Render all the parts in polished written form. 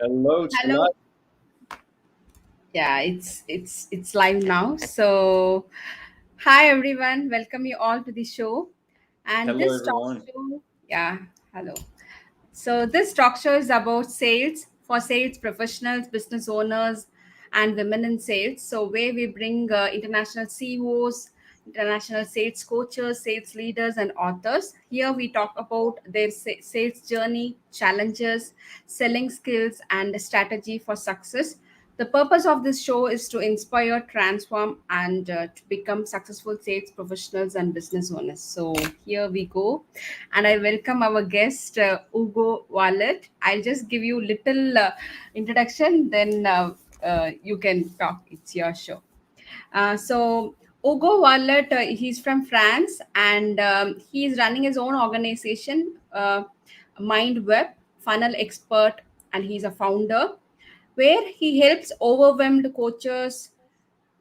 Hello, Thilaga. Hello. Yeah, it's live now. So, hi everyone, welcome you all to the show. And Hello, this talk everyone. show, yeah, hello. So this talk show is about sales for sales professionals, business owners, and women in sales. So where we bring international CEOs, international sales coaches, sales leaders, and authors. Here we talk about their sales journey, challenges, selling skills, and strategy for success. The purpose of this show is to inspire, transform, and to become successful sales professionals and business owners. So here we go, and I welcome our guest Ugo Varlet. I'll just give you little introduction, then you can talk. It's your show. So Ugo Varlet, he's from France, and he's running his own organization, MindWeb Funnel Expert, and he's a founder where he helps overwhelmed coaches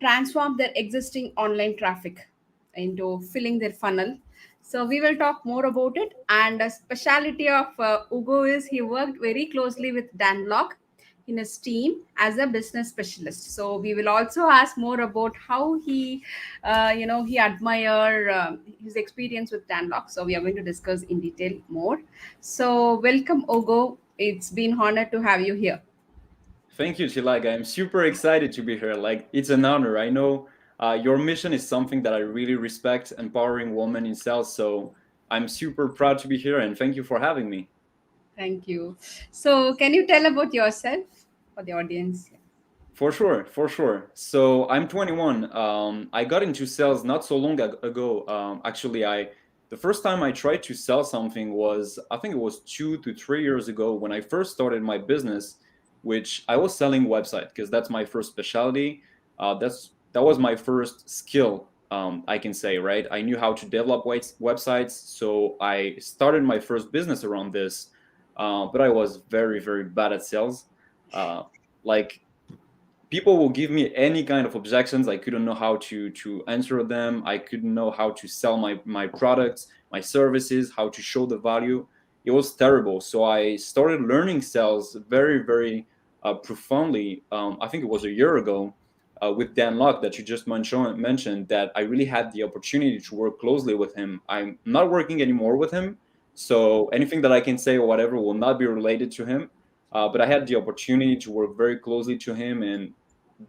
transform their existing online traffic into filling their funnel. So we will talk more about it. And a specialty of Ugo is he worked very closely with Dan Lok in his team as a business specialist. So we will also ask more about how he admire his experience with Dan Lok. So we are going to discuss in detail more. So welcome, Ugo. It's been honor to have you here. Thank you, Thilaga. I'm super excited to be here. Like, it's an honor. I know your mission is something that I really respect, empowering women in sales. So I'm super proud to be here, and thank you for having me. Thank you. So, can you tell about yourself for the audience? For sure, for sure. So I'm 21. I got into sales not so long ago. Actually, the first time I tried to sell something was, I think it was 2 to 3 years ago when I first started my business, which I was selling website because that's my first specialty. That was my first skill. I can say, right? I knew how to develop websites, so I started my first business around this. But I was very, very bad at sales. Uh, like people will give me any kind of objections. I couldn't know how to answer them. I couldn't know how to sell my products, my services, how to show the value. It was terrible. So I started learning sales very, very profoundly. I think it was a year ago with Dan Lok that you just mentioned that I really had the opportunity to work closely with him. I'm not working anymore with him, so anything that I can say or whatever will not be related to him. But I had the opportunity to work very closely to him, and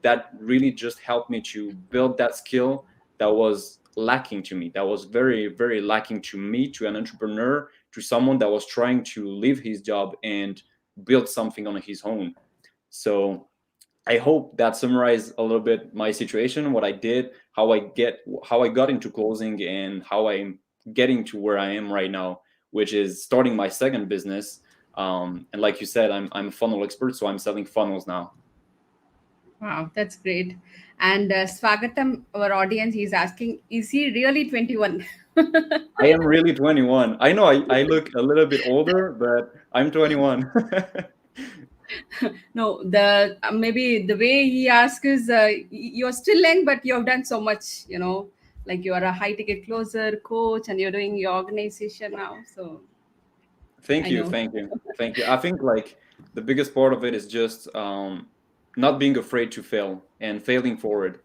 that really just helped me to build that skill that was lacking to me. That was very, very lacking to me, to an entrepreneur, to someone that was trying to leave his job and build something on his own. So I hope that summarized a little bit my situation, what I did, how I got into closing, and how I'm getting to where I am right now, which is starting my second business. And like you said, I'm a funnel expert, so I'm selling funnels now. Wow, that's great. And Swagatam, our audience, he's asking, is he really 21? I am really 21. I know I look a little bit older, but I'm 21. No, the maybe the way he asks is you're still young, but you have done so much, like you are a high ticket closer, coach, and you're doing your organization now. So Thank I you, know. thank you, thank you. I think like the biggest part of it is just not being afraid to fail and failing forward.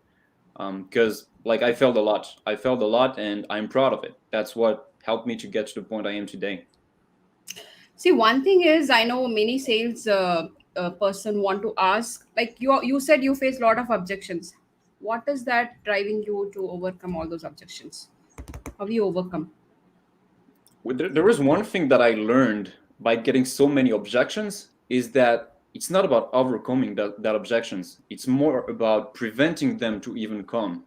Because like I failed a lot, and I'm proud of it. That's what helped me to get to the point I am today. See, one thing is, I know many sales person want to ask, like you said, you face a lot of objections. What is that driving you to overcome all those objections? How do you overcome? There is one thing that I learned by getting so many objections is that it's not about overcoming that objections. It's more about preventing them to even come,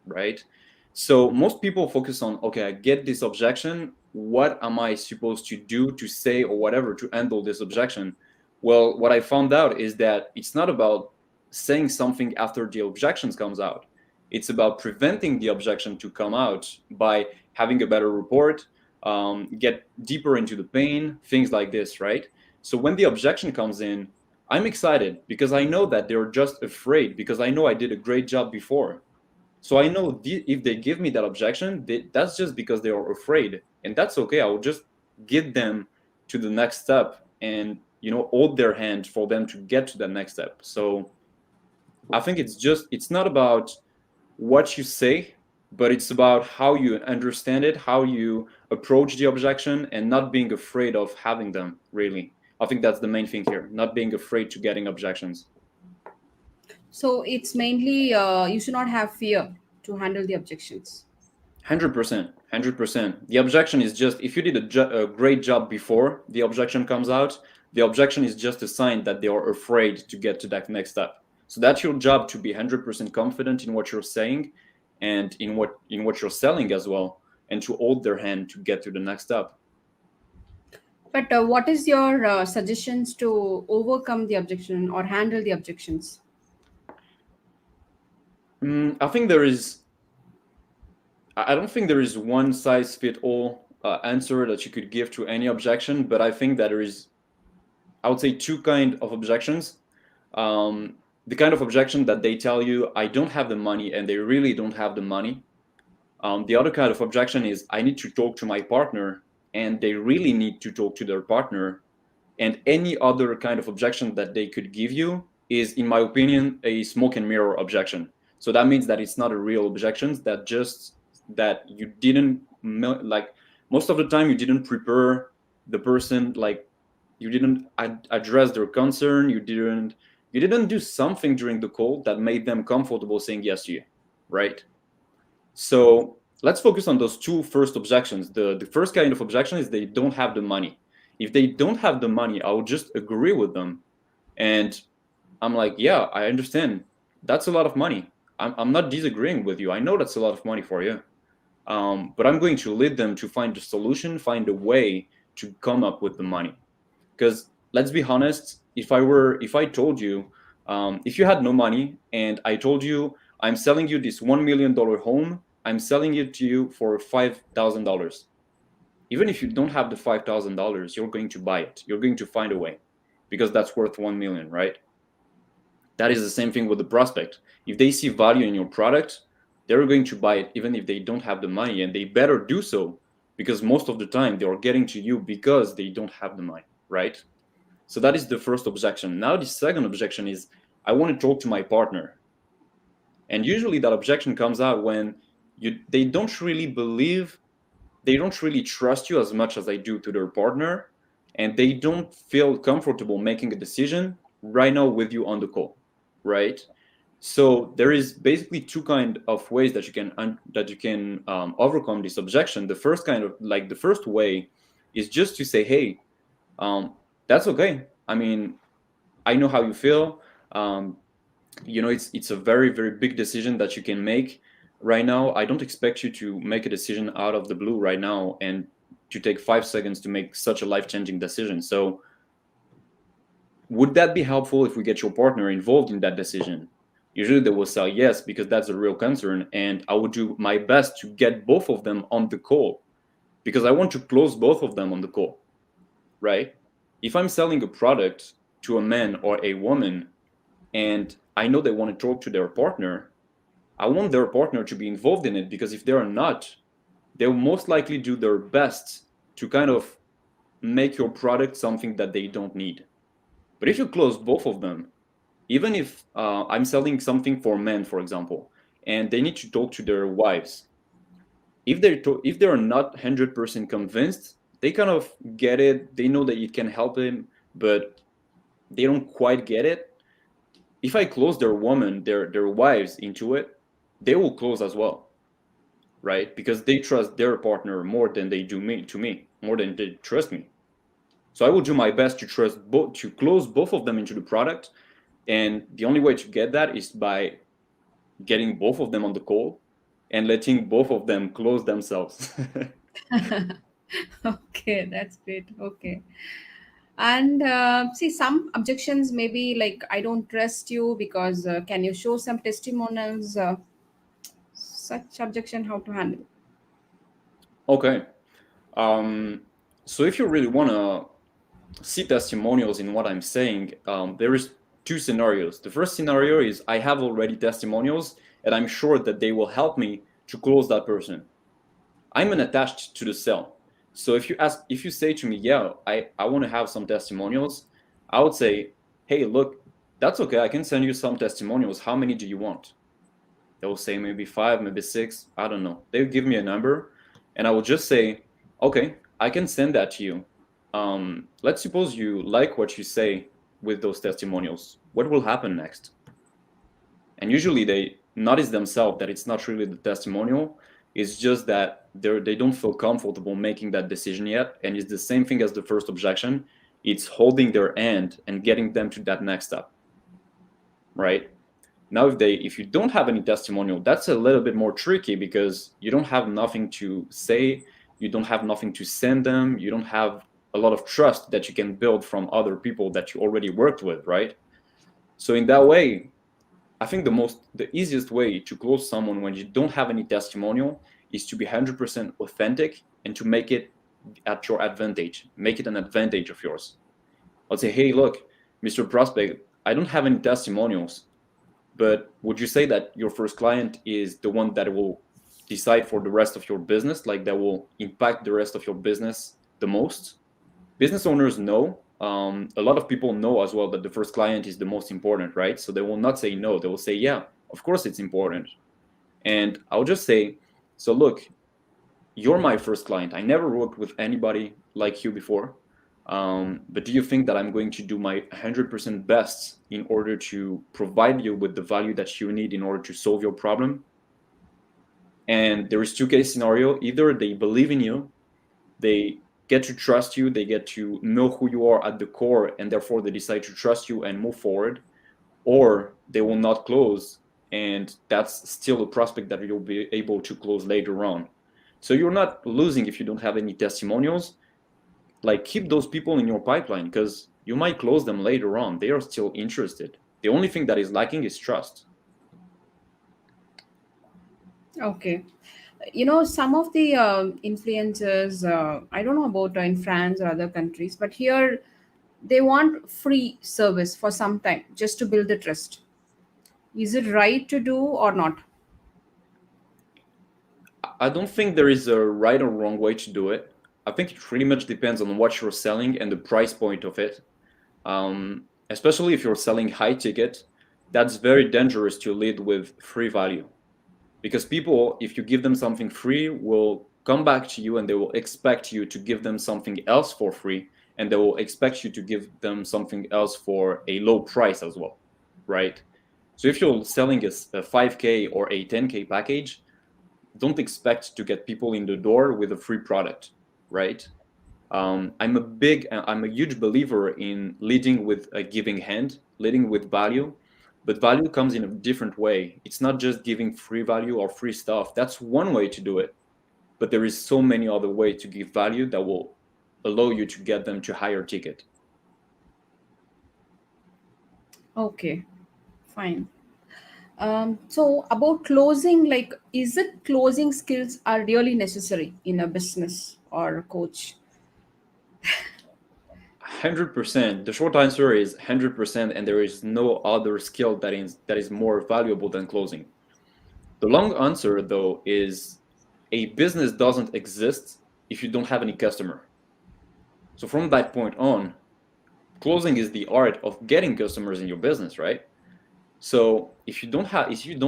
right? So most people focus on, okay, I get this objection. What am I supposed to do, to say, or whatever to handle this objection? Well, what I found out is that it's not about saying something after the objections comes out. It's about preventing the objection to come out by having a better report, get deeper into the pain, things like this, right? So when the objection comes in, I'm excited because I know that they're just afraid because I know I did a great job before. So I know if they give me that objection, that's just because they are afraid, and that's okay. I will just get them to the next step, and hold their hand for them to get to the next step. So I think it's not about what you say, but it's about how you understand it, how you approach the objection, and not being afraid of having them, really. I think that's the main thing here, not being afraid to getting objections. So it's mainly you should not have fear to handle the objections. 100%, 100%. The objection is just, if you did a great job before the objection comes out, the objection is just a sign that they are afraid to get to that next step. So that's your job, to be 100% confident in what you're saying and in what you're selling as well, and to hold their hand to get to the next step. But what is your suggestions to overcome the objection or handle the objections? I think there is. I don't think there is one size fit all answer that you could give to any objection, but I think that there is, I would say, two kind of objections. The kind of objection that they tell you, I don't have the money, and they really don't have the money. The other kind of objection is, I need to talk to my partner, and they really need to talk to their partner. And any other kind of objection that they could give you is, in my opinion, a smoke and mirror objection. So that means that it's not a real objection, that you didn't, like, most of the time you didn't prepare the person, like you didn't address their concern, you didn't do something during the call that made them comfortable saying yes to you, right? So let's focus on those two first objections. The first kind of objection is they don't have the money. If they don't have the money, I would just agree with them, and I'm like, yeah, I understand, that's a lot of money. I'm not disagreeing with you, I know that's a lot of money for you. But I'm going to lead them to find a solution, find a way to come up with the money. Because let's be honest, if I told you, if you had no money and I told you, I'm selling you this $1 million home, I'm selling it to you for $5,000. Even if you don't have the $5,000, you're going to buy it. You're going to find a way, because that's worth 1 million, right? That is the same thing with the prospect. If they see value in your product, they're going to buy it even if they don't have the money, and they better do so, because most of the time they are getting to you because they don't have the money, right? So that is the first objection. Now the second objection is, I want to talk to my partner. And usually that objection comes out when they don't really trust you as much as they do to their partner, and they don't feel comfortable making a decision right now with you on the call, right? So there is basically two kind of ways that you can overcome this objection. The first way is just to say, hey, that's okay. I mean, I know how you feel. It's a very, very big decision that you can make right now. I don't expect you to make a decision out of the blue right now and to take 5 seconds to make such a life-changing decision. So would that be helpful if we get your partner involved in that decision? Usually they will say yes, because that's a real concern, and I would do my best to get both of them on the call, because I want to close both of them on the call, right? If I'm selling a product to a man or a woman and I know they want to talk to their partner, I want their partner to be involved in it, because if they're not, they'll most likely do their best to kind of make your product something that they don't need. But if you close both of them, even if I'm selling something for men, for example, and they need to talk to their wives, if they're not 100% convinced, they kind of get it, they know that it can help them, but they don't quite get it. If I close their wives into it, they will close as well, right? Because they trust their partner more than they do me, more than they trust me. So I will do my best to close both of them into the product. And the only way to get that is by getting both of them on the call and letting both of them close themselves. Okay, that's great. Okay. And see, some objections maybe like, I don't trust you because can you show some testimonials? Such objection, how to handle? Okay. So if you really want to see testimonials in what I'm saying, there is two scenarios. The first scenario is, I have already testimonials and I'm sure that they will help me to close that person. I'm unattached to the sale. So if you say to me, yeah, I want to have some testimonials, I would say, hey, look, that's okay. I can send you some testimonials. How many do you want? They will say maybe 5, maybe 6. I don't know. They'll give me a number, and I will just say, okay, I can send that to you. Let's suppose you like what you say with those testimonials. What will happen next? And usually they notice themselves that it's not really the testimonial. It's just that they don't feel comfortable making that decision yet. And it's the same thing as the first objection. It's holding their hand and getting them to that next step, right? Now, if you don't have any testimonial, that's a little bit more tricky because you don't have nothing to say, you don't have nothing to send them, you don't have a lot of trust that you can build from other people that you already worked with, right? So in that way, I think the easiest way to close someone when you don't have any testimonial is to be 100% authentic and to make it at your advantage, make it an advantage of yours. I'll say, hey, look, Mr. Prospect, I don't have any testimonials, but would you say that your first client is the one that will decide for the rest of your business, like that will impact the rest of your business the most? Business owners know. A lot of people know as well that the first client is the most important, right? So they will not say no. They will say, yeah, of course it's important. And I'll just say, so look, you're my first client. I never worked with anybody like you before. But do you think that I'm going to do my 100% best in order to provide you with the value that you need in order to solve your problem? And there is two case scenario. Either they believe in you, they get to trust you, they get to know who you are at the core, and therefore they decide to trust you and move forward, or they will not close, and that's still a prospect that you'll be able to close later on. So you're not losing if you don't have any testimonials. Like, keep those people in your pipeline because you might close them later on. They are still interested. The only thing that is lacking is trust. Okay. Some of the influencers, I don't know about in France or other countries, but here they want free service for some time just to build the trust. Is it right to do or not? I don't think there is a right or wrong way to do it. I think it pretty much depends on what you're selling and the price point of it. Especially if you're selling high ticket, that's very dangerous to lead with free value. Because people, if you give them something free, will come back to you and they will expect you to give them something else for free, and they will expect you to give them something else for a low price as well, right? So if you're selling a 5K or a 10K package, don't expect to get people in the door with a free product, right? I'm a huge believer in leading with a giving hand, leading with value, but value comes in a different way. It's not just giving free value or free stuff. That's one way to do it, but there is so many other ways to give value that will allow you to get them to higher ticket. Okay, fine. So about closing, like, is it closing skills are really necessary in a business or a coach? 100%. The short answer is 100%, and there is no other skill that is more valuable than closing. The long answer, though, is a business doesn't exist if you don't have any customer. So from that point on, closing is the art of getting customers in your business, right? So if you don't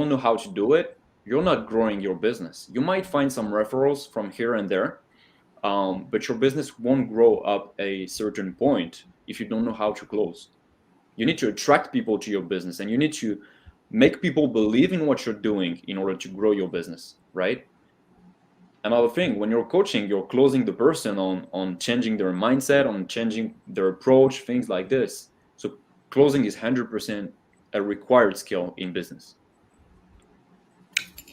know how to do it, you're not growing your business. You might find some referrals from here and there, but your business won't grow up a certain point if you don't know how to close. You need to attract people to your business, and you need to make people believe in what you're doing in order to grow your business, right? Another thing, when you're coaching, you're closing the person on changing their mindset, on changing their approach, things like this. So closing is 100% a required skill in business.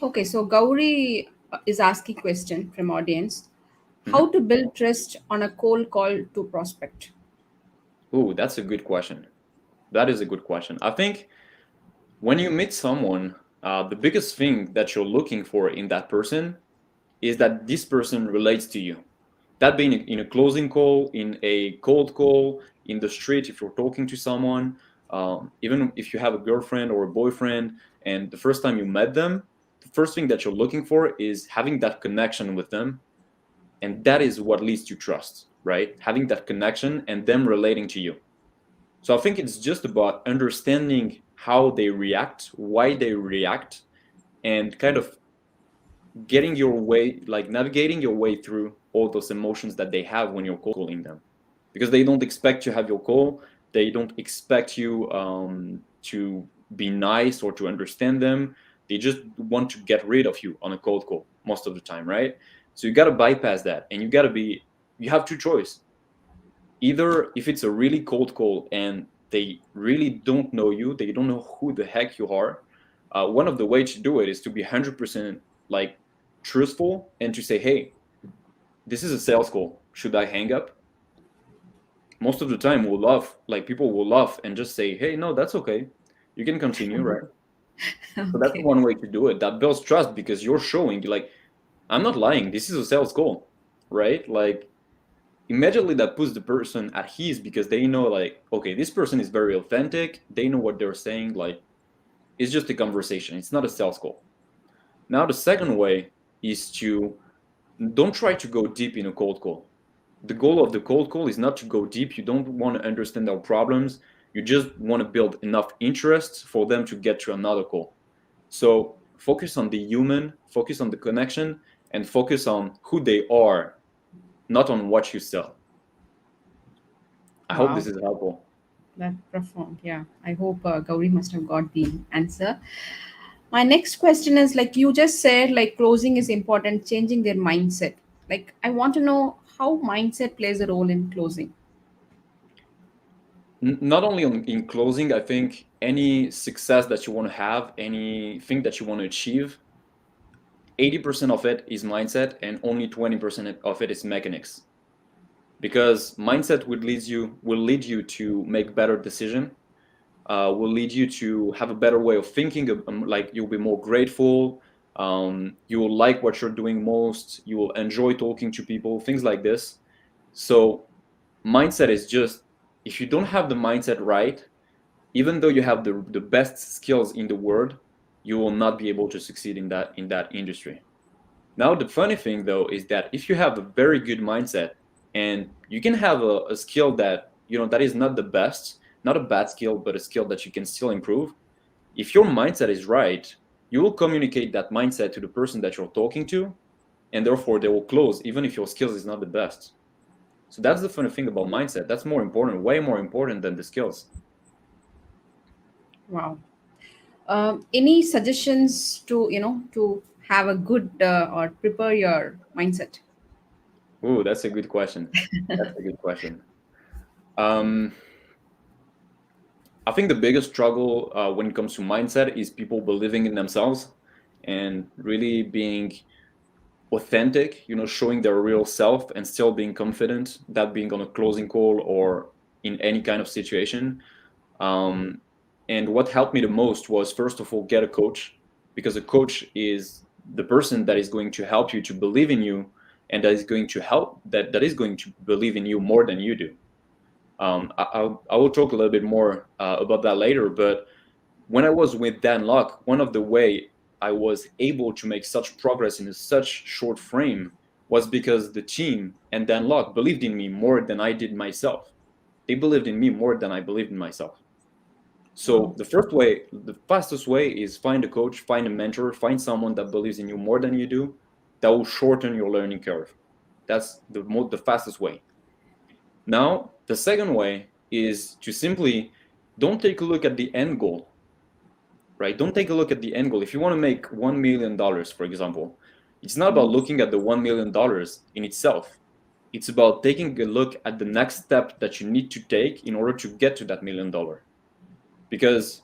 Okay, so Gauri is asking question from audience. How Mhm. to build trust on a cold call to prospect? Ooh, that's a good question. That is a good question. I think when you meet someone, the biggest thing that you're looking for in that person is that this person relates to you. That being in a closing call, in a cold call, in the street, if you're talking to someone, even if you have a girlfriend or a boyfriend, and the first time you met them, the first thing that you're looking for is having that connection with them. And that is what leads to trust, right? Having that connection and them relating to you. So I think it's just about understanding how they react, why they react, and kind of getting your way, like navigating your way through all those emotions that they have when you're calling them, because they don't expect to have your call. They don't expect you to be nice or to understand them. They just want to get rid of you on a cold call most of the time, right? So you got to bypass that, and you have two choices. Either if it's a really cold call and they really don't know you, they don't know who the heck you are. One of the ways to do it is to be 100% like truthful and to say, hey, this is a sales call. Should I hang up? Most of the time we'll laugh, like people will laugh and just say, hey, no, that's okay. You can continue, right? So that's Okay. one way to do it. That builds trust because you're showing, like, I'm not lying. This is a sales call, right? Like, immediately that puts the person at ease because they know, like, okay, this person is very authentic. They know what they're saying. Like, it's just a conversation. It's not a sales call. Now, the second way is to don't try to go deep in a cold call. The goal of the cold call is not to go deep. You don't want to understand their problems. You just want to build enough interest for them to get to another call. So focus on the human, focus on the connection, and focus on who they are, not on what you sell. I hope this Wow, is helpful. that's profound. Yeah, I hope Gauri must have got the answer. My next question is like you just said, like closing is important, changing their mindset. Like, I want to know how mindset plays a role in closing. Not only in closing, I think any success that you want to have, anything that you want to achieve, 80% of it is mindset and only 20% of it is mechanics. Because mindset will lead you to make better decision, will lead you to have a better way of thinking. Like you'll be more grateful. You will like what you're doing most. You will enjoy talking to people. Things like this. So mindset is just, if you don't have the mindset right, even though you have the best skills in the world, you will not be able to succeed in that industry. Now the funny thing though is that if you have a very good mindset and you can have a skill that that is not the best, not a bad skill, but a skill that you can still improve, if your mindset is right, you will communicate that mindset to the person that you're talking to, and therefore they will close even if your skills is not the best. So that's the funny thing about mindset. That's more important, way more important than the skills. Wow. Any suggestions to to have a good or prepare your mindset? Ooh, that's a good question. That's a good question. Um, I think the biggest struggle when it comes to mindset is people believing in themselves and really being authentic, showing their real self and still being confident, that being on a closing call or in any kind of situation. Um, and what helped me the most was, first of all, get a coach, because a coach is the person that is going to help you to believe in you, and that is going to believe in you more than you do. I will talk a little bit more about that later, but when I was with Dan Lok, one of the way I was able to make such progress in such short frame was because the team and Dan Lok believed in me more than I did myself. They believed in me more than I believed in myself. So Wow. the fastest way is find a coach, find a mentor, find someone that believes in you more than you do. That will shorten your learning curve. That's the fastest way. Now, the second way is to simply don't take a look at the end goal, right? Don't take a look at the end goal. If you want to make $1 million, for example, it's not about looking at the $1 million in itself. It's about taking a look at the next step that you need to take in order to get to that $1 million. Because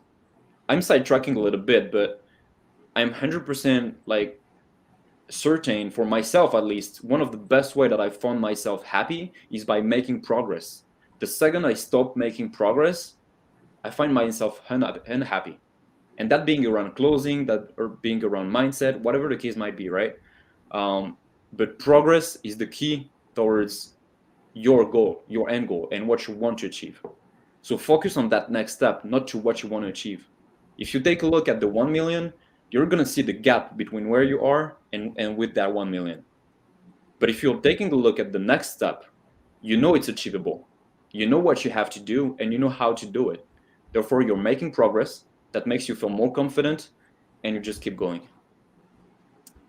I'm sidetracking a little bit, but I'm 100% like certain, for myself at least, one of the best way that I found myself happy is by making progress. The second I stop making progress, I find myself unhappy. And that being around closing, that or being around mindset, whatever the case might be, right? Um, but progress is the key towards your goal, your end goal, and what you want to achieve. So focus on that next step, not to what you want to achieve. If you take a look at the 1 million, you're going to see the gap between where you are and with that 1 million. But if you're taking a look at the next step, you know it's achievable. You know what you have to do and you know how to do it. Therefore, you're making progress that makes you feel more confident, and you just keep going.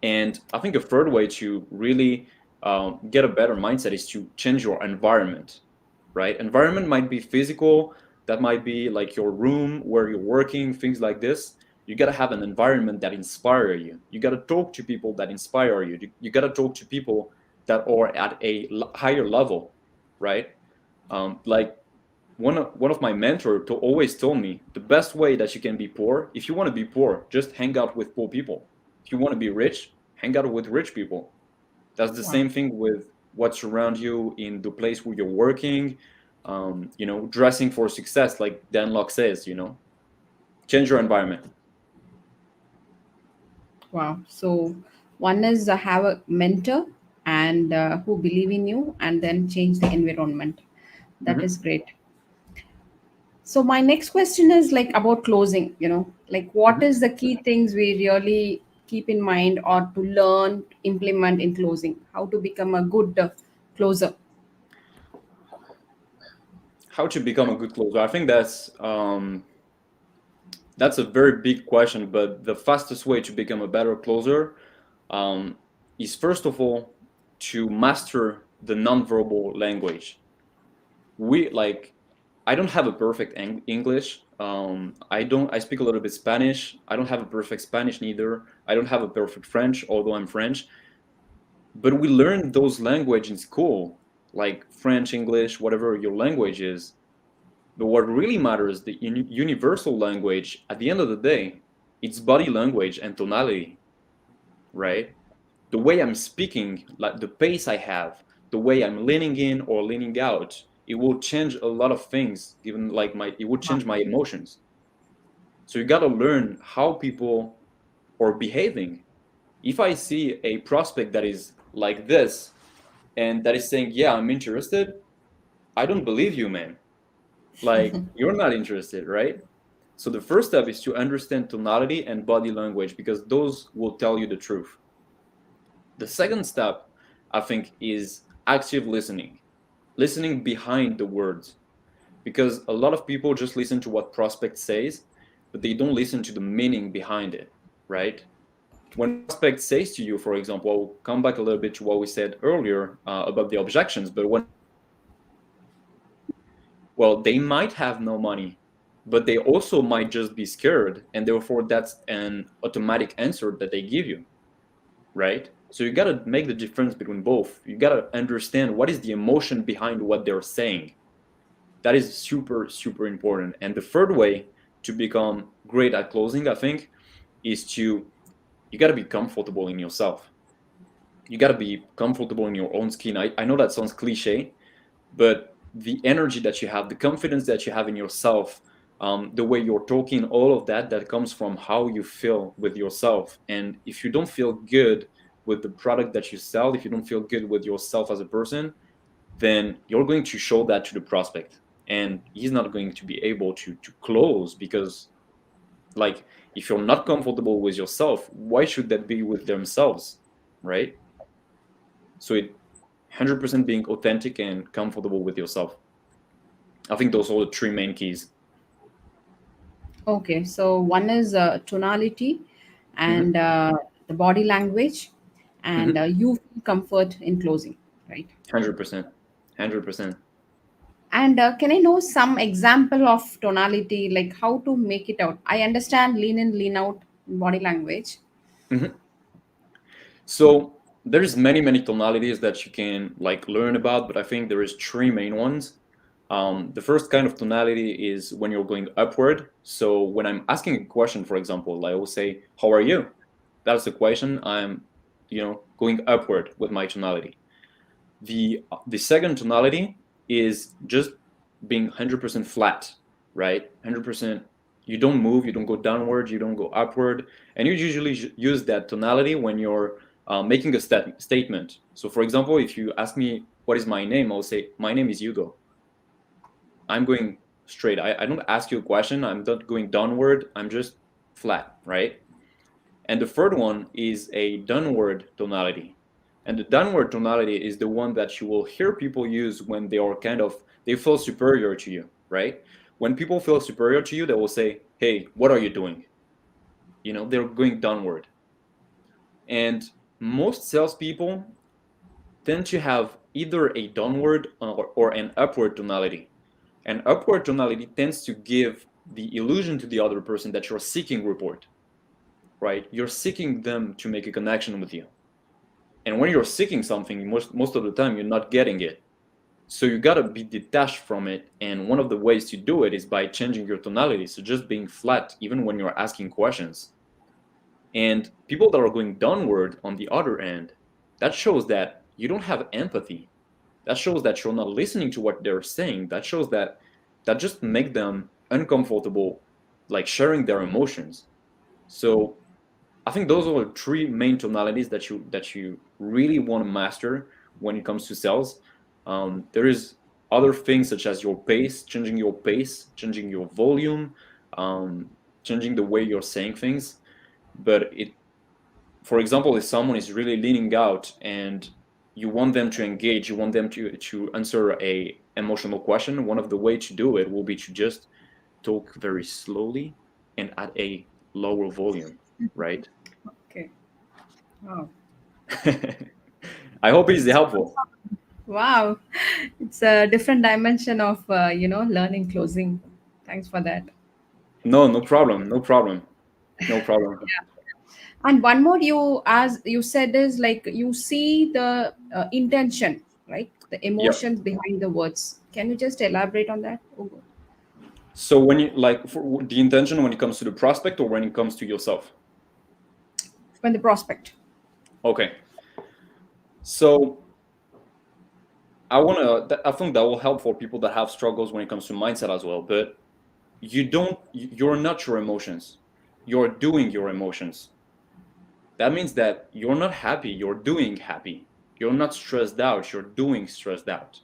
And I think a third way to really get a better mindset is to change your environment, right? Environment might be physical, that might be like your room where you're working, things like this. You got to have an environment that inspire you. You got to talk to people that inspire you. You got to talk to people that are at a higher level, right? Like one of my mentors always told me the best way that you can be poor, if you want to be poor, just hang out with poor people. If you want to be rich, hang out with rich people. That's the Wow. same thing with what's around you in the place where you're working. Dressing for success, like Dan Lok says. Change your environment. Wow. So one is have a mentor and who believe in you, and then change the environment. That Hmm. is great. So my next question is like about closing, like what Hmm. is the key things we really keep in mind or to learn, implement in closing? How to become a good closer? How to become a good closer? I think that's a very big question, but the fastest way to become a better closer um, is first of all to master the nonverbal language. We like I don't have a perfect English. I speak a little bit Spanish. I don't have a perfect Spanish neither. I don't have a perfect French, although I'm French. But we learn those language in school, like French, English, whatever your language is. But what really matters, the universal language, at the end of the day, it's body language and tonality, right? The way I'm speaking, like the pace I have, the way I'm leaning in or leaning out, it will change a lot of things, given like it will change my emotions. So you got to learn how people are behaving. If I see a prospect that is like this and that is saying, "Yeah, I'm interested," I don't believe you, man. Like, you're not interested, right? So the first step is to understand tonality and body language because those will tell you the truth. The second step, I think, is active listening, listening behind the words, because a lot of people just listen to what prospect says, but they don't listen to the meaning behind it, right? When prospect says to you, for example, I'll come back a little bit to what we said earlier about the objections, but when well, they might have no money, but they also might just be scared, and therefore that's an automatic answer that they give you, right? So you gotta make the difference between both. You gotta understand what is the emotion behind what they're saying. That is super, super important. And the third way to become great at closing, I think, is you gotta be comfortable in yourself. You gotta be comfortable in your own skin. I know that sounds cliche, but the energy that you have, the confidence that you have in yourself, the way you're talking, all of that, that comes from how you feel with yourself. And if you don't feel good with the product that you sell, if you don't feel good with yourself as a person, then you're going to show that to the prospect. And he's not going to be able to close because, like, if you're not comfortable with yourself, why should that be with themselves, right? So 100% being authentic and comfortable with yourself. I think those are the three main keys. Okay, so one is tonality Hmm. and the body language, and Hmm. you feel comfort in closing, right? 100%. 100%. And can I know some example of tonality, like how to make it out? I understand lean in, lean out body language. Hmm. So there's many tonalities that you can like learn about, but I think there is three main ones. The first kind of tonality is when you're going upward. So when I'm asking a question, for example, I will say, "How are you?" That's the question. I'm, going upward with my tonality. The second tonality is just being 100% flat, right? 100%. You don't move, you don't go downward, you don't go upward, and you usually use that tonality when you're making a statement. So, for example, if you ask me what is my name, I'll say my name is Ugo. I'm going straight. I don't ask you a question. I'm not going downward. I'm just flat, right? And the third one is a downward tonality. And the downward tonality is the one that you will hear people use when they are they feel superior to you, right? When people feel superior to you, they will say, hey, what are you doing? They're going downward. And most salespeople tend to have either a downward or an upward tonality. An upward tonality tends to give the illusion to the other person that you're seeking rapport, right? You're seeking them to make a connection with you. And when you're seeking something, most of the time, you're not getting it. So you gotta be detached from it. And one of the ways to do it is by changing your tonality. So just being flat, even when you're asking questions. And people that are going downward on the other end, that shows that you don't have empathy. That shows that you're not listening to what they're saying. That shows that just make them uncomfortable, like sharing their emotions. So I think those are the three main tonalities that you really want to master when it comes to sales. There is other things such as your pace, changing your volume, changing the way you're saying things. But for example, if someone is really leaning out and you want them to engage, you want them to answer a emotional question, one of the way to do it will be to just talk very slowly and at a lower volume, right? Okay. Wow. I hope it's helpful. Wow. It's a different dimension of, learning closing. Thanks for that. No, no problem, no problem, no problem. And one more you, as you said, is like you see the intention, right? The Yeah. emotions behind the words. Can you just elaborate on that, Ugo? So when you for the intention when it comes to the prospect or when it comes to yourself? When the prospect. Okay. So I think that will help for people that have struggles when it comes to mindset as well. But you're not your emotions. You're doing your emotions. That means that you're not happy, you're doing happy. You're not stressed out, you're doing stressed out.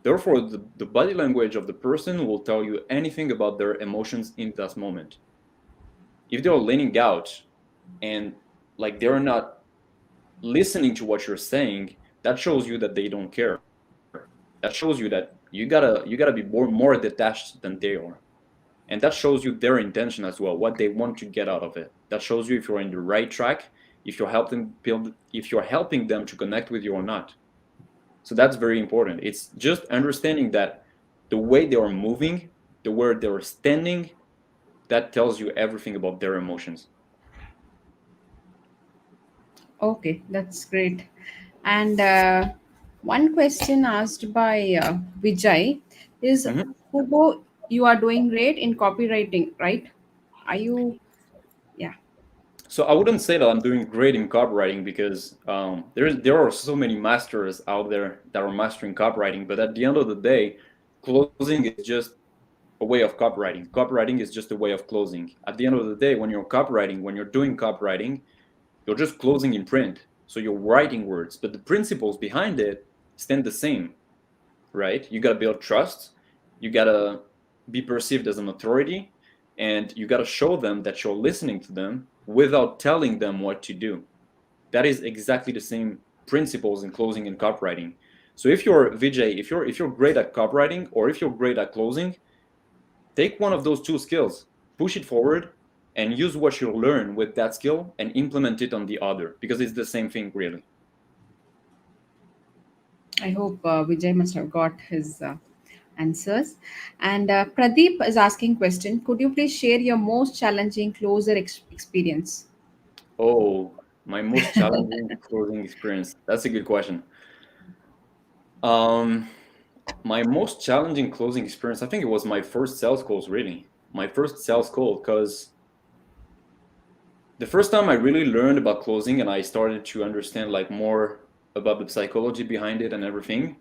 Therefore, the body language of the person will tell you anything about their emotions in that moment. If they're leaning out and like they're not listening to what you're saying, that shows you that they don't care. That shows you that you gotta be more detached than they are. And that shows you their intention as well, what they want to get out of it. That shows you if you're in the right track, if you're helping them to connect with you or not. So that's very important. It's just understanding that the way they are moving, the way they're standing, that tells you everything about their emotions. Okay, that's great. And one question asked by Vijay is, Mhm. Hugo, you are doing great in copywriting, right? Are you? Yeah. So I wouldn't say that I'm doing great in copywriting because there are so many masters out there that are mastering copywriting. But at the end of the day, closing is just a way of copywriting. Copywriting is just a way of closing. At the end of the day, when you're doing copywriting, you're just closing in print. So you're writing words, but the principles behind it stand the same, right? You gotta build trust. You gotta be perceived as an authority, and you gotta show them that you're listening to them without telling them what to do. That is exactly the same principles in closing and copywriting. So if you're Vijay, if you're great at copywriting or if you're great at closing, take one of those two skills, push it forward, and use what you learn with that skill and implement it on the other because it's the same thing, really. I hope Vijay must have got his answers. And Pradeep is asking question. Could you please share your most challenging closer experience? Oh, my most challenging closing experience. That's a good question. Um, my most challenging closing experience, I think it was my first sales calls, really. My first sales call, because the first time I really learned about closing and I started to understand like more about the psychology behind it and everything,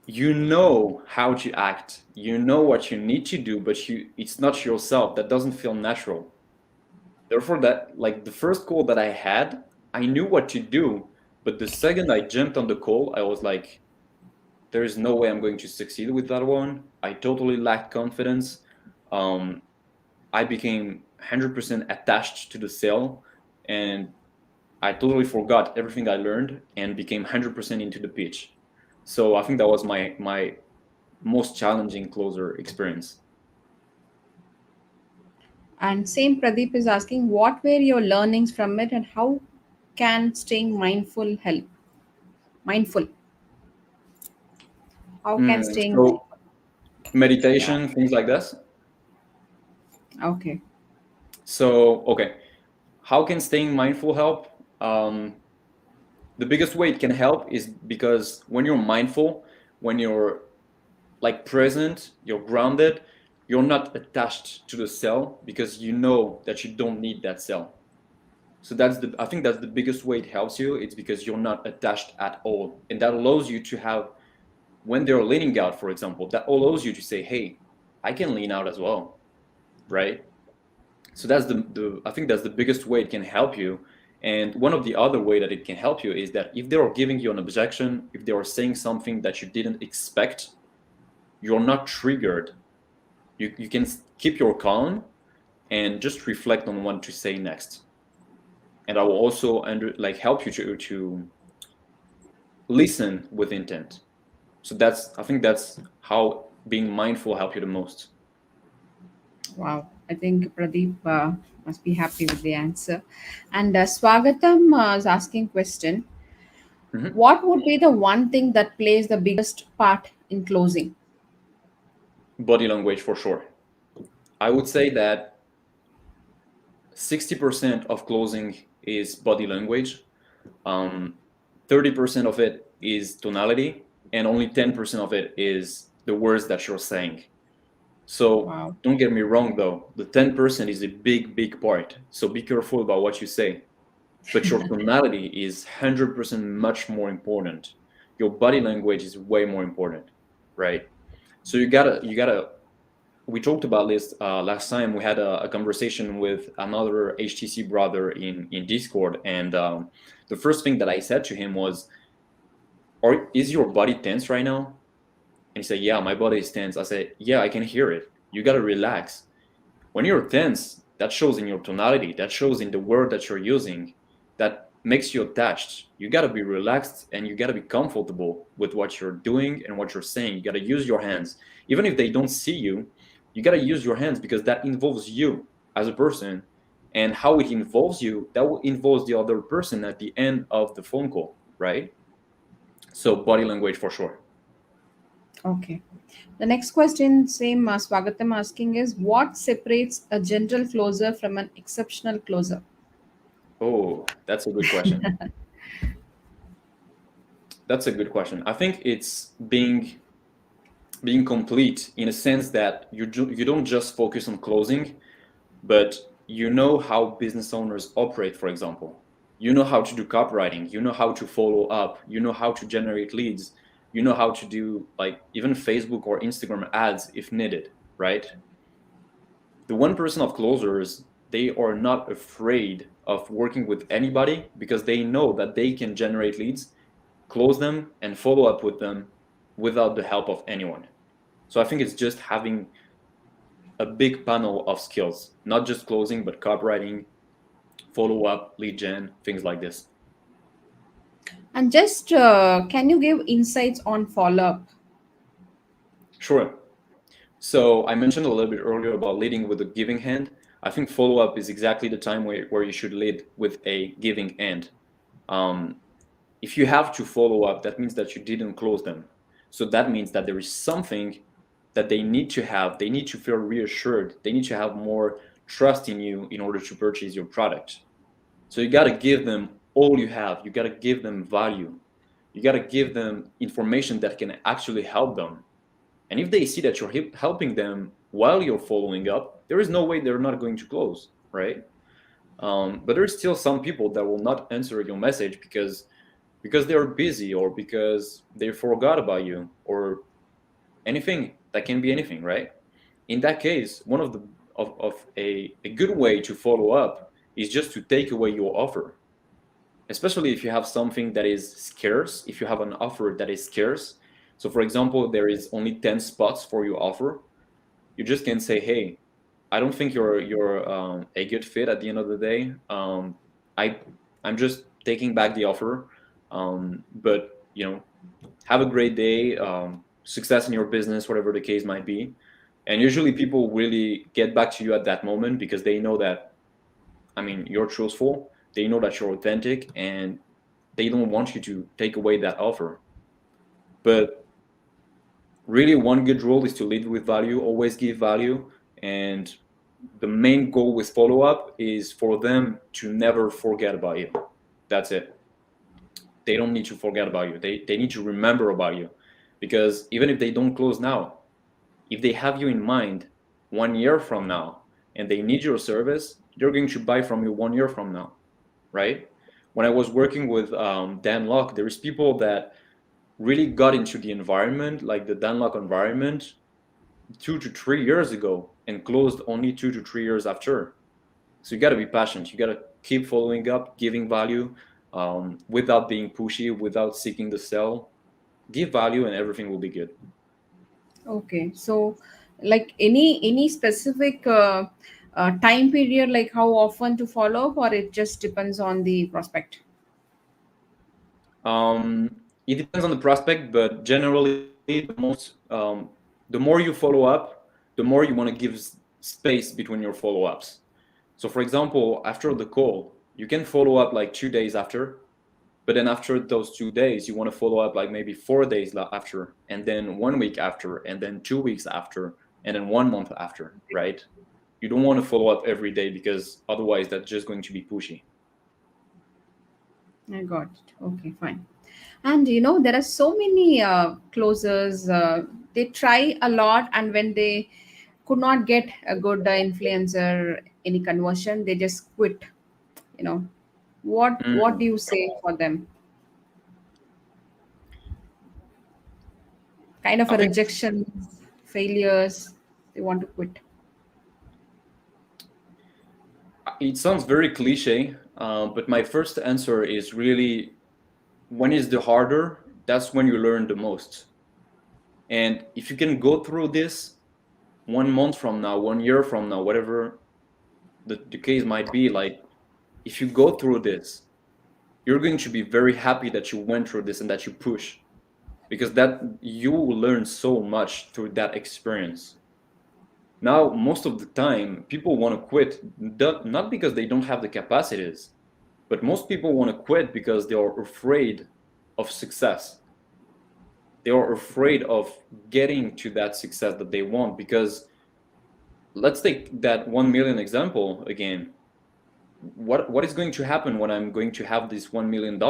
you know how to act, you know what you need to do, but it's not yourself. That doesn't feel natural. Therefore, that like the first call that I had, I knew what to do, but the second I jumped on the call, I was like, there is no way I'm going to succeed with that one. I totally lacked confidence. I became 100% attached to the sale, and I totally forgot everything I learned and became 100% into the pitch. So I think that was my most challenging closer experience. And same Pradeep is asking, what were your learnings from it, and how can staying mindful help? Mindful. How can staying So mindful? Yeah. meditation, things like this. Okay. So okay, how can staying mindful help? The biggest way it can help is because when you're mindful, when you're like present, you're grounded, you're not attached to the cell because you know that you don't need that cell. So I think that's the biggest way it helps you. It's because you're not attached at all. And that allows you to have, when they're leaning out, for example, that allows you to say, hey, I can lean out as well, right? So that's I think that's the biggest way it can help you. And one of the other way that it can help you is that if they are giving you an objection, if they are saying something that you didn't expect, you're not triggered. You can keep your calm and just reflect on what to say next. And I will also help you to listen with intent. So I think that's how being mindful help you the most. Wow. I think Pradeep must be happy with the answer. And Swagatam is asking question. Mhm. What would be the one thing that plays the biggest part in closing? Body language for sure. I would say that 60% of closing is body language. 30% of it is tonality, and only 10% of it is the words that you're saying. So Wow. don't get me wrong, though. The 10% is a big, big part. So be careful about what you say. But your tonality is 100% much more important. Your body language is way more important, right? So you gotta. We talked about this last time. We had a conversation with another HTC brother in Discord, and the first thing that I said to him was, is your body tense right now? And he said, yeah, my body is tense. I said, yeah, I can hear it. You got to relax. When you're tense, that shows in your tonality, that shows in the word that you're using, that makes you attached. You got to be relaxed and you got to be comfortable with what you're doing and what you're saying. You got to use your hands. Even if they don't see you, you got to use your hands because that involves you as a person. And how it involves you, that will involve the other person at the end of the phone call, right? So body language for sure. Okay. The next question, same Swagatam asking, is what separates a general closer from an exceptional closer? Oh, that's a good question. That's a good question. I think it's being complete in a sense that you don't just focus on closing, but you know how business owners operate, for example. You know how to do copywriting, you know how to follow up, you know how to generate leads, you know how to do like even Facebook or Instagram ads if needed, right? The 1% of closers, they are not afraid of working with anybody because they know that they can generate leads, close them, and follow up with them without the help of anyone. So I think it's just having a big panel of skills, not just closing, but copywriting, follow up, lead gen, things like this. And just can you give insights on follow up? Sure. So I mentioned a little bit earlier about leading with a giving hand. I think follow up is exactly the time where you should lead with a giving hand. Um, if you have to follow up, that means that you didn't close them. So that means that there is something that they need to have. They need to feel reassured. They need to have more trust in you in order to purchase your product. So you got to give them all you have. You got to give them value. You got to give them information that can actually help them. And if they see that you're helping them while you're following up, there is no way they're not going to close, right? But there's still some people that will not answer your message because they're busy or because they forgot about you or anything. That can be anything, right? In that case, one of the of a good way to follow up is just to take away your offer, especially if you have something that is scarce, if you have an offer that is scarce. So for example, there is only 10 spots for your offer. You just can say, hey, I don't think you're a good fit at the end of the day. I I'm just taking back the offer. But have a great day, success in your business, whatever the case might be. And usually people really get back to you at that moment because they know that, you're truthful, they know that you're authentic, and they don't want you to take away that offer. But really, one good rule is to lead with value, always give value. And the main goal with follow up is for them to never forget about you. That's it. They don't need to forget about you. They need to remember about you. Because even if they don't close now, if they have you in mind 1 year from now and they need your service, they're going to buy from you 1 year from now, right? When I was working with Dan Lok, there is people that really got into the environment, like the Dan Lok environment, 2 to 3 years ago and closed only 2 to 3 years after. So you got to be passionate. You got to keep following up, giving value, without being pushy, without seeking the sell. Give value and everything will be good. Okay, so like any specific time period, like how often to follow up, or it just depends on the prospect? It depends on the prospect, but generally, the more you follow up, the more you want to give space between your follow-ups. So, for example, after the call, you can follow up like 2 days after, but then after those 2 days, you want to follow up like maybe 4 days after, and then 1 week after, and then 2 weeks after, and then 1 month after, right? You don't want to follow up every day because otherwise that's just going to be pushy. I got it. Okay, fine. And there are so many closers. They try a lot, and when they could not get a good influencer, any conversion, they just quit. You know, what Mm. do you say for them? Kind of I a think rejection, failures. They want to quit. it sounds very cliche, but my first answer is really, when is the harder, that's when you learn the most. And if you can go through this 1 month from now, 1 year from now, whatever the case might be, like if you go through this, you're going to be very happy that you went through this and that you push, because that you will learn so much through that experience. Now, most of the time, people want to quit, not because they don't have the capacities, but most people want to quit because they are afraid of success. They are afraid of getting to that success that they want. Because let's take that 1 million example again. What is going to happen when I'm going to have this $1 million?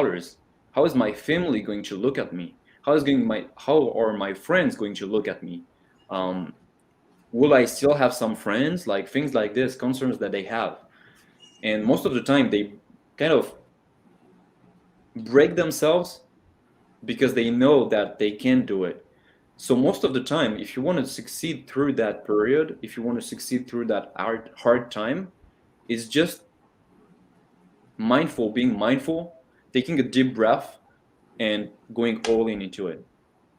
How is my family going to look at me? How are my friends going to look at me? Um, will I still have some friends? Like things like this, concerns that they have. And most of the time they kind of break themselves because they know that they can do it. So most of the time, if you want to succeed through that period, if you want to succeed through that hard time, it's just being mindful, taking a deep breath, and going all in into it.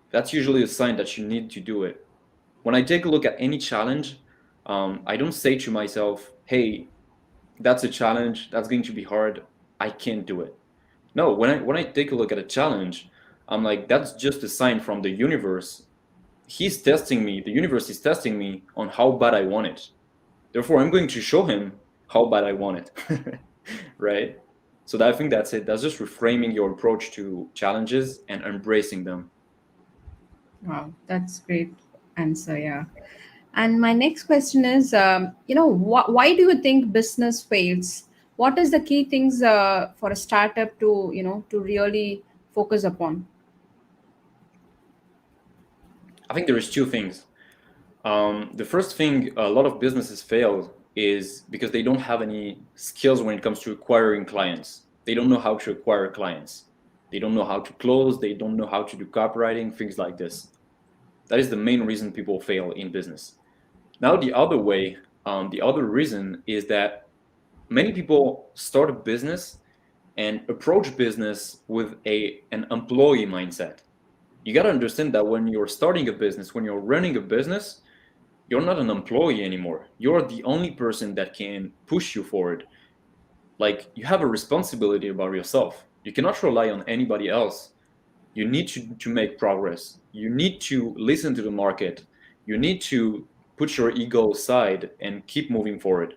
That's usually a sign that you need to do it. When I take a look at any challenge, I don't say to myself, "Hey, that's a challenge. That's going to be hard. I can't do it." No, when I take a look at a challenge, I'm like, that's just a sign from the universe. He's testing me. The universe is testing me on how bad I want it. Therefore, I'm going to show him how bad I want it. Right? So I think that's it. That's just reframing your approach to challenges and embracing them. Wow, that's great answer. Yeah. And my next question is, why do you think business fails? What is the key things for a startup to, to really focus upon? I think there is two things. The first thing a lot of businesses fail is because they don't have any skills when it comes to acquiring clients. They don't know how to acquire clients. They don't know how to close. They don't know how to do copywriting, things like this. That is the main reason people fail in business. Now, the other reason is that many people start a business and approach business with an employee mindset. You got to understand that when you're starting a business, when you're running a business, you're not an employee anymore. You're the only person that can push you forward. like you have a responsibility about yourself. You cannot rely on anybody else. You need to make progress. You need to listen to the market. You need to put your ego aside and keep moving forward.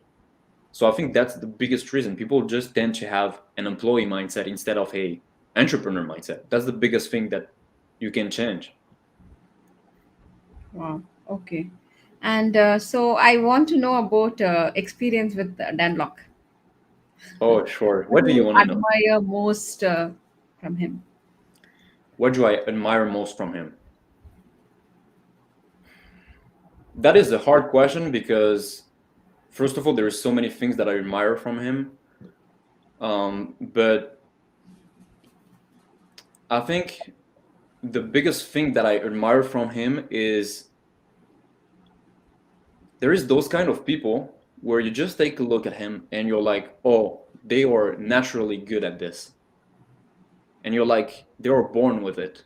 So I think that's the biggest reason people just tend to have an employee mindset instead of a entrepreneur mindset. That's the biggest thing that you can change. Wow. Okay. And so I want to know about experience with Dan Lok. Oh, sure. What What do do you you want to know? admire most from him? What do I admire most from him? That is a hard question because, first of all, there are so many things that I admire from him. But I think the biggest thing that I admire from him is there is those kind of people where you just take a look at him and you're like, oh, they are naturally good at this. And you're like, they were born with it.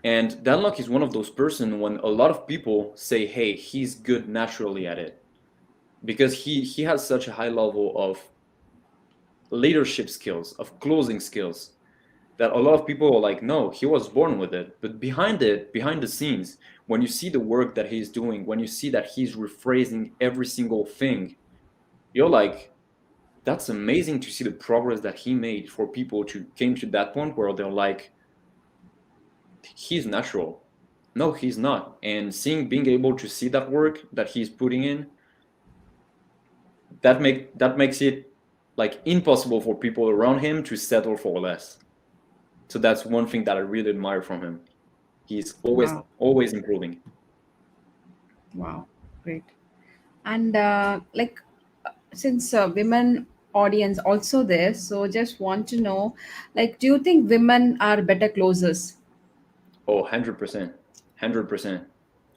And Dan Lok is one of those person when a lot of people say, hey, he's good naturally at it. Because he has such a high level of leadership skills, of closing skills, that a lot of people are like, no, he was born with it. But behind it, behind the scenes, when you see the work that he's doing, when you see that he's rephrasing every single thing, you're like, that's amazing to see the progress that he made for people to came to that point where they're like, he's natural. No, he's not. And being able to see that work that he's putting in, that makes it like impossible for people around him to settle for less. So that's one thing that I really admire from him. He's Wow. always improving. Wow. Great. And since women audience also there, so just want to know, like, do you think women are better closers? Oh, 100%. 100%.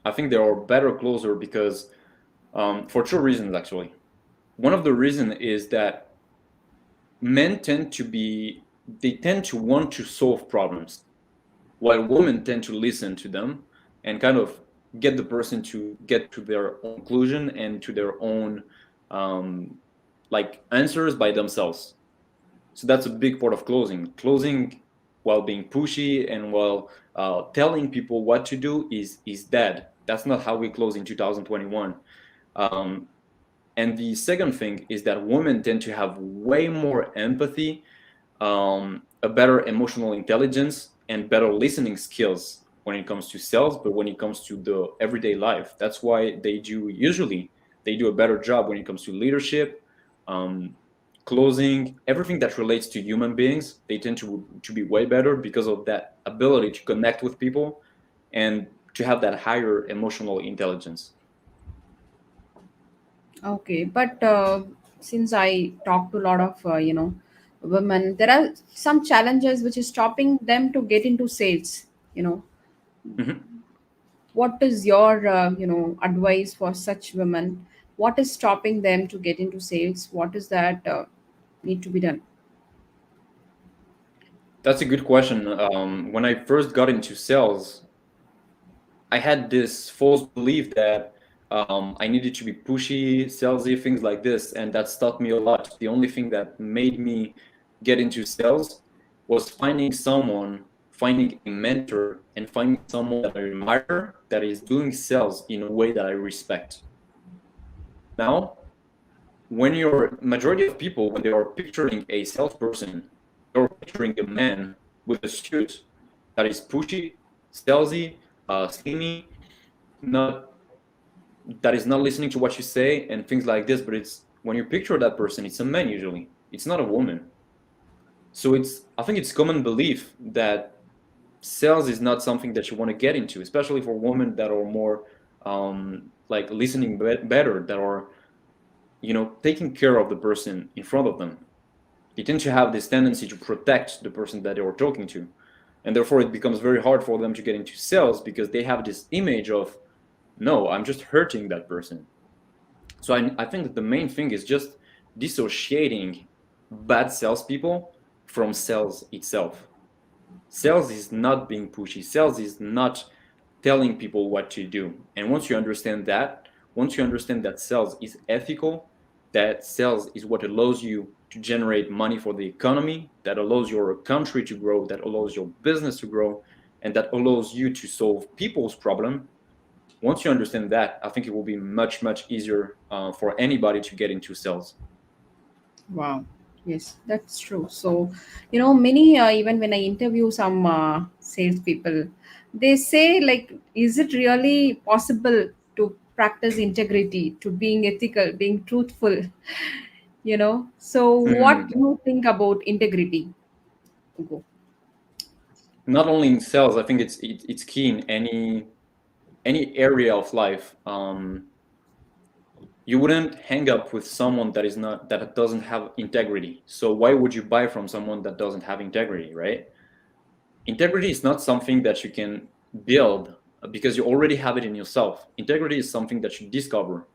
I think they are better closer because for two reasons actually. One of the reason is that men tend to want to solve problems, while women tend to listen to them and kind of get the person to get to their own conclusion and to their own um, like answers by themselves. So that's a big part of closing. Closing while being pushy and while telling people what to do is dead. That's not how we close in 2021. Um, and the second thing is that women tend to have way more empathy, a better emotional intelligence, and better listening skills when it comes to sales, but when it comes to the everyday life. That's why they do a better job when it comes to leadership, um, closing, everything that relates to human beings. They tend to be way better because of that ability to connect with people and to have that higher emotional intelligence. Okay, but since I talk to a lot of women, there are some challenges which is stopping them to get into sales. You know, Mhm. what is your advice for such women? What is stopping them to get into sales? What is that need to be done? That's a good question. When I first got into sales, I had this false belief that I needed to be pushy, salesy, things like this, and that taught me a lot. The only thing that made me get into sales was finding a mentor, and finding someone that I admire that is doing sales in a way that I respect. Now, when your majority of people, when they are picturing a salesperson, they're picturing a man with a suit that is pushy, salesy, slimy, not that is not listening to what you say and things like this. But it's when you picture that person, it's a man usually. It's not a woman. So I think it's common belief that sales is not something that you want to get into, especially for women that are more like listening better, that are taking care of the person in front of them. They tend to have this tendency to protect the person that they are talking to, and therefore it becomes very hard for them to get into sales because they have this image of, no, I'm just hurting that person. So I think that the main thing is just dissociating bad salespeople from sales itself. Sales is not being pushy. Sales is not telling people what to do. And once you understand that sales is ethical, that sales is what allows you to generate money for the economy, that allows your country to grow, that allows your business to grow, and that allows you to solve people's problem. Once you understand that, I think it will be much, much easier for anybody to get into sales. Wow. Yes, that's true. So, many, even when I interview some salespeople, they say, like, is it really possible to practice integrity, to being ethical, being truthful? So what Hmm. do you think about integrity, Ugo? Not only in sales, I think it's key in any area of life. You wouldn't hang up with someone that doesn't have integrity. So why would you buy from someone that doesn't have integrity, right? Integrity is not something that you can build because you already have it in yourself. Integrity is something that you discover,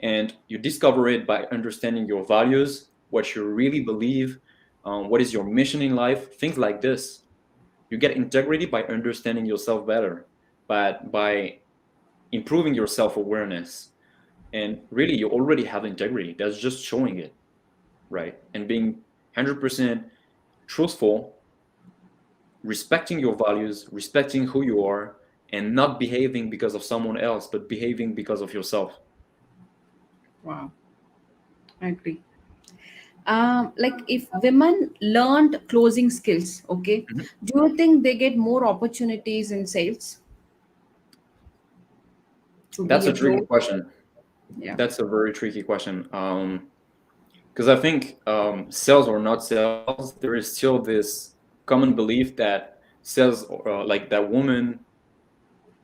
and you discover it by understanding your values, what you really believe, what is your mission in life, things like this. You get integrity by understanding yourself better, but by improving your self-awareness. And really, you already have integrity. That's just showing it, right? And being 100% truthful, respecting your values, respecting who you are, and not behaving because of someone else, but behaving because of yourself. Wow, I agree. Like, if women learned closing skills, okay, Mhm. do you think they get more opportunities in sales to be That's a a tricky close? question. Yeah. That's a very tricky question. Because I think sales or not sales, there is still this common belief that sales, like that women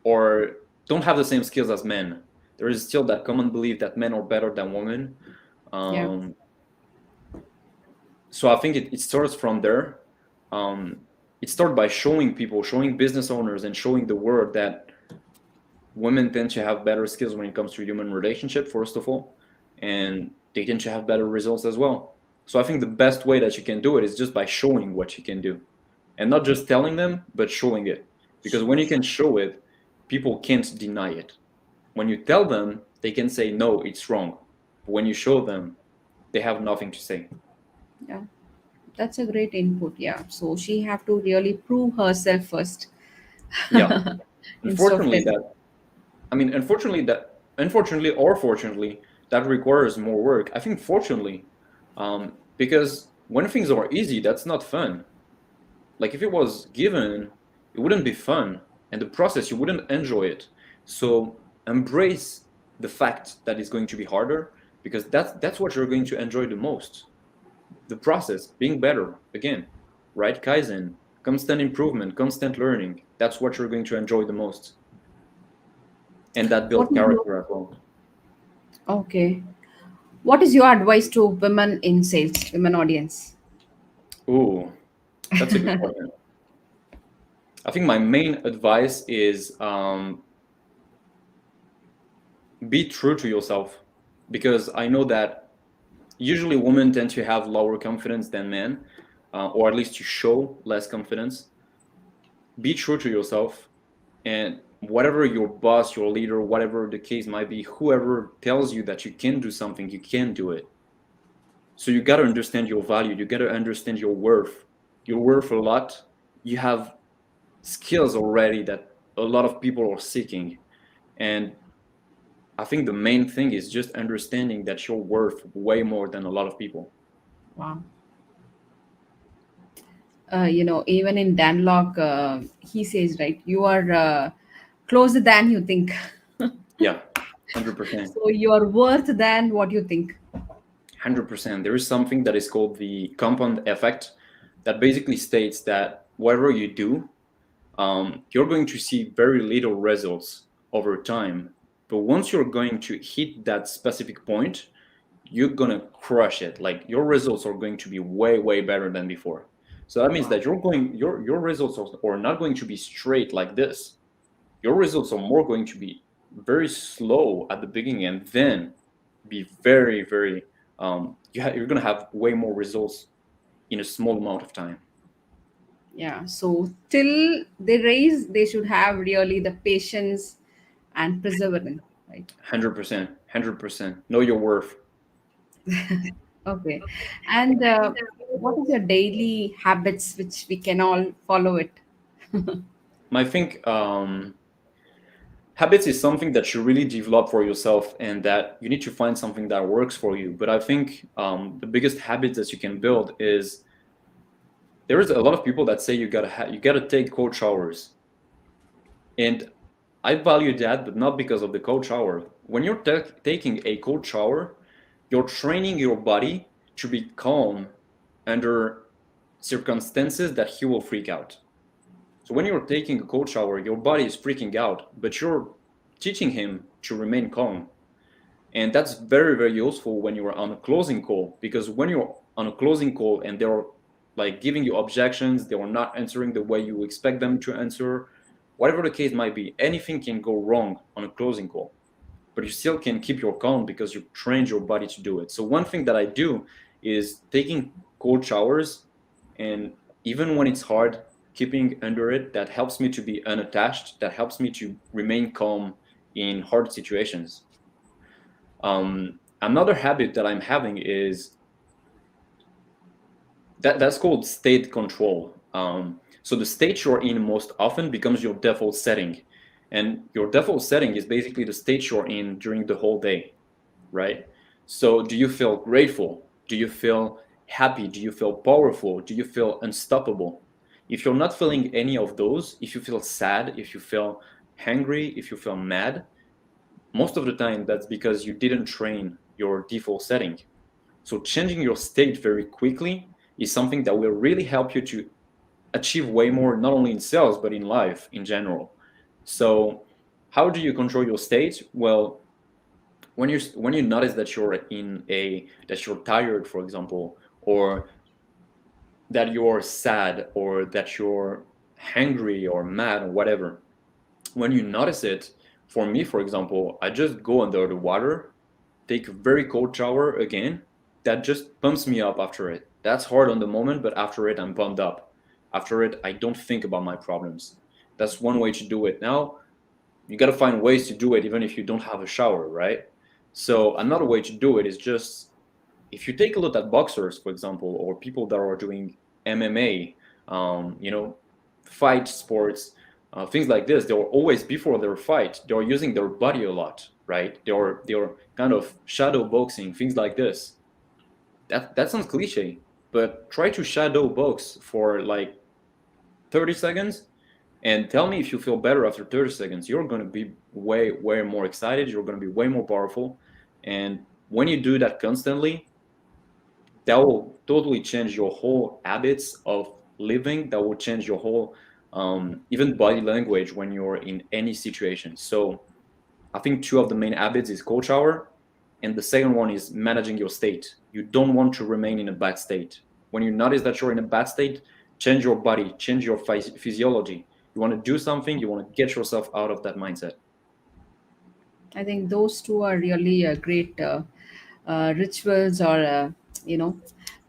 or don't have the same skills as men. There is still that common belief that men are better than women. Yeah. Um, so I think it starts from there. Um, it starts by showing people, showing business owners, and showing the world that women tend to have better skills when it comes to human relationship, first of all, and they tend to have better results as well. So I think the best way that you can do it is just by showing what you can do, and not just telling them, but showing it. Because when you can show it, people can't deny it. When you tell them, they can say no, it's wrong. But when you show them, they have nothing to say. Yeah, that's a great input. Yeah, so she have to really prove herself first Yeah. instead of Unfortunately, telling. that I mean, unfortunately or fortunately, that requires more work. I think fortunately, because when things are easy, that's not fun. Like if it was given, it wouldn't be fun, and the process you wouldn't enjoy it. So embrace the fact that it's going to be harder because that's what you're going to enjoy the most. The process, being better, again, right? Kaizen, constant improvement, constant learning. That's what you're going to enjoy the most, and that What builds is your character as well. Okay? What is your advice to women in sales, women audience? Ooh, that's a good question. I think my main advice is be true to yourself because I know that usually women tend to have lower confidence than men, or at least to show less confidence. Be true to yourself, and whatever your boss, your leader, whatever the case might be, whoever tells you that you can do something, you can do it. So you got to understand your value. You got to understand your worth. You're worth a lot. You have skills already that a lot of people are seeking. And I think the main thing is just understanding that you're worth way more than a lot of people. Wow. Even in Dan Lok, he says, right, you are closer than you think. Yeah, 100%. So you are worth than what you think. 100%. There is something that is called the compound effect that basically states that whatever you do, you're going to see very little results over time. But once you're going to hit that specific point, you're gonna crush it. Like your results are going to be way, way better than before. So that means Wow. that your results are not going to be straight like this. Your results are more going to be very slow at the beginning and then be very, very you're gonna have way more results in a small amount of time. Yeah. So till they raise, they should have really the patience and perseverance, right? 100%, 100%. Know your worth. Okay. And what is your daily habits which we can all follow it? I think habits is something that you really develop for yourself, and that you need to find something that works for you. But I think the biggest habits that you can build is, there's a lot of people that say you gotta take cold showers, and I value that, but not because of the cold shower. When you're taking a cold shower, you're training your body to be calm under circumstances that he will freak out. So when you're taking a cold shower, your body is freaking out, but you're teaching him to remain calm. And that's very, very useful when you're on a closing call, because when you're on a closing call and they're like giving you objections, they are not answering the way you expect them to answer, whatever the case might be, anything can go wrong on a closing call. But you still can keep your calm because you've trained your body to do it. So one thing that I do is taking cold showers, and even when it's hard, keeping under it, that helps me to be unattached, that helps me to remain calm in hard situations. Another habit that I'm having is that's called state control. So the state you're in most often becomes your default setting, and your default setting is basically the state you're in during the whole day, right? So do you feel grateful? Do you feel happy? Do you feel powerful? Do you feel unstoppable? If you're not feeling any of those, if you feel sad, if you feel hungry, if you feel mad, most of the time that's because you didn't train your default setting. So changing your state very quickly is something that will really help you to achieve way more, not only in sales, but in life in general. So how do you control your state? Well, when you notice that you're tired, for example, or that you're sad, or that you're hungry or mad or whatever, when you notice it, for me, for example, I just go under the water, take a very cold shower again. That just pumps me up after it. That's hard on the moment, but after it, I'm pumped up. After it, I don't think about my problems. That's one way to do it. Now, you got to find ways to do it even if you don't have a shower, right? So another way to do it is just, if you take a look at boxers, for example, or people that are doing MMA, you know, fight sports, things like this, they're always, before their fight, they're using their body a lot, right? They're kind of shadow boxing, things like this. That sounds cliche, but try to shadow box for like 30 seconds, and tell me if you feel better after 30 seconds. You're going to be way, way more excited. You're going to be way more powerful. And when you do that constantly, that will totally change your whole habits of living. That will change your whole, even body language when you're in any situation. So I think two of the main habits is cold shower, and the second one is managing your state. You don't want to remain in a bad state. When you notice that you're in a bad state, change your body, change your physiology. You want to do something, you want to get yourself out of that mindset. I think those two are really great rituals, or you know,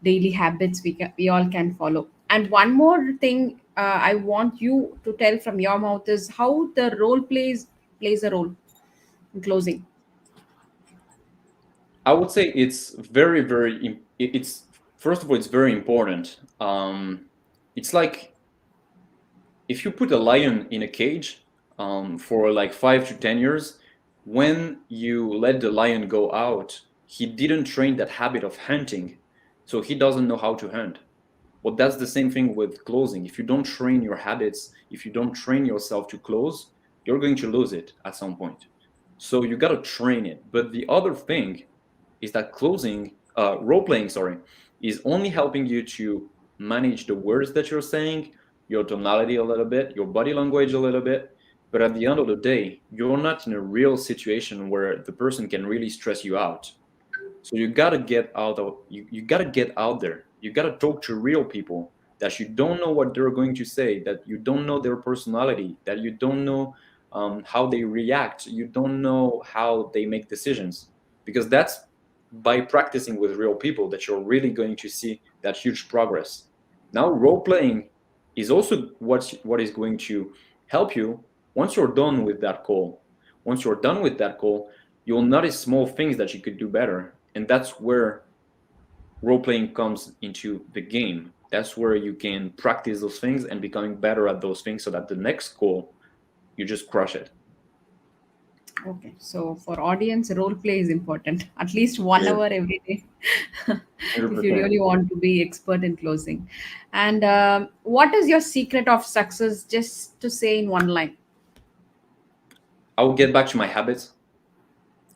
daily habits we all can follow. And one more thing I want you to tell from your mouth is how the role plays a role in closing. I would say it's very, very, it's, first of all, it's very important. It's like if you put a lion in a cage for like 5 to 10 years, when you let the lion go out, he didn't train that habit of hunting, so he doesn't know how to hunt. Well, that's the same thing with closing. If you don't train your habits, if you don't train yourself to close, you're going to lose it at some point. So you got to train it. But the other thing is that closing, role playing, sorry, is only helping you to manage the words that you're saying, your tonality a little bit, your body language a little bit. But at the end of the day, you're not in a real situation where the person can really stress you out. So you gotta get out of you gotta get out there. You gotta talk to real people that you don't know what they're going to say, that you don't know their personality, that you don't know how they react, you don't know how they make decisions, because that's by practicing with real people that you're really going to see that huge progress. Now, role playing is also what is going to help you once you're done with that call. Once you're done with that call, you'll notice small things that you could do better, and that's where role playing comes into the game. That's where you can practice those things and becoming better at those things, so that the next goal you just crush it. Okay, so for audience, role play is important. At least 1 hour every day, if you 100%. really want to be expert in closing. And what is your secret of success? Just to say in one line. I will get back to my habits.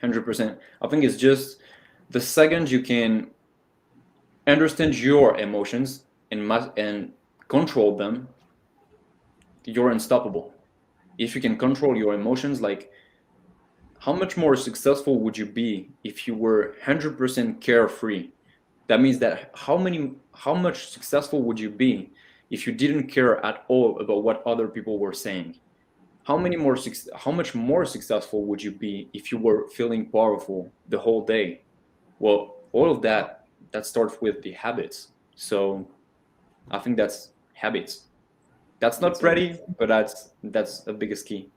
100%. I think it's just the second you can understand your emotions and control them, you're unstoppable. If you can control your emotions, like, how much more successful would you be if you were 100% carefree? That means that how much successful would you be if you didn't care at all about what other people were saying? How much more successful would you be if you were feeling powerful the whole day? Well, all of that starts with the habits. So I think that's habits. That's not That's very pretty, but that's the biggest key.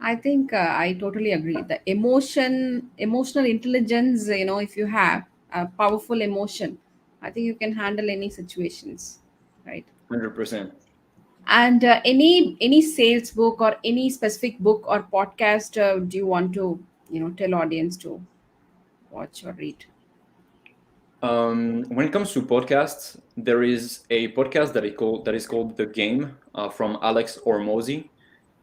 I think I totally agree. The emotional intelligence, if you have a powerful emotion, I think you can handle any situations, right? 100%. And any sales book or any specific book or podcast do you want to tell audience to watch or read? When it comes to podcasts, there is a podcast that is called The Game, from Alex Ormozy,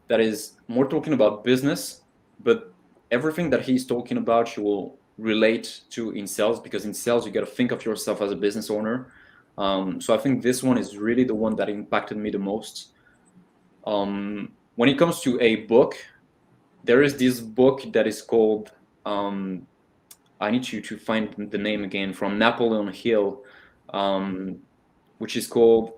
that is more talking about business, but everything that he's talking about you will relate to in sales, because in sales you got to think of yourself as a business owner. So I think this one is really the one that impacted me the most. When it comes to a book, there is this book that is called, I need you to find the name again, from Napoleon Hill, um, which is called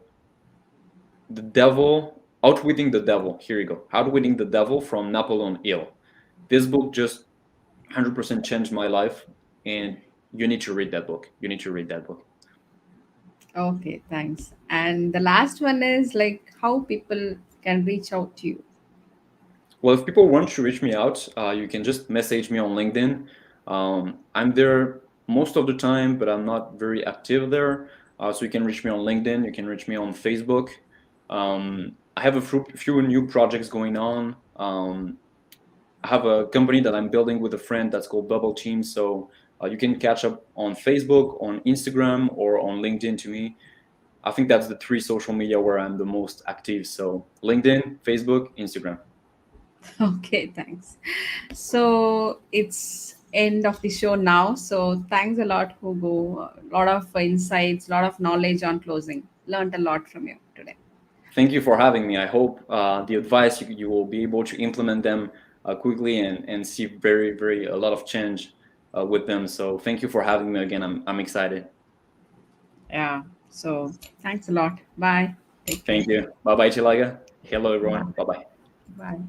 The Devil, Outwitting the Devil. Here you go. Outwitting the Devil, from Napoleon Hill. This book just 100% changed my life, and you need to read that book. You need to read that book. Okay, thanks. And the last one is like how people can reach out to you. Well, if people want to reach me out, you can just message me on LinkedIn. I'm there most of the time, but I'm not very active there. So you can reach me on LinkedIn. You can reach me on Facebook. I have a few new projects going on. I have a company that I'm building with a friend that's called Bubble Team. So you can catch up on Facebook, on Instagram, or on LinkedIn to me. I think that's the three social media where I'm the most active. So LinkedIn, Facebook, Instagram. Okay, thanks. So it's end of the show now. So thanks a lot, Hugo. A lot of insights, a lot of knowledge on closing. Learned a lot from you today. Thank you for having me. I hope the advice you will be able to implement them quickly and see very a lot of change with them. So thank you for having me again. I'm excited. Yeah. So thanks a lot. Bye. Take care. Thank you. Bye bye, Thilaga. Hello Bye. everyone. Bye bye. Bye.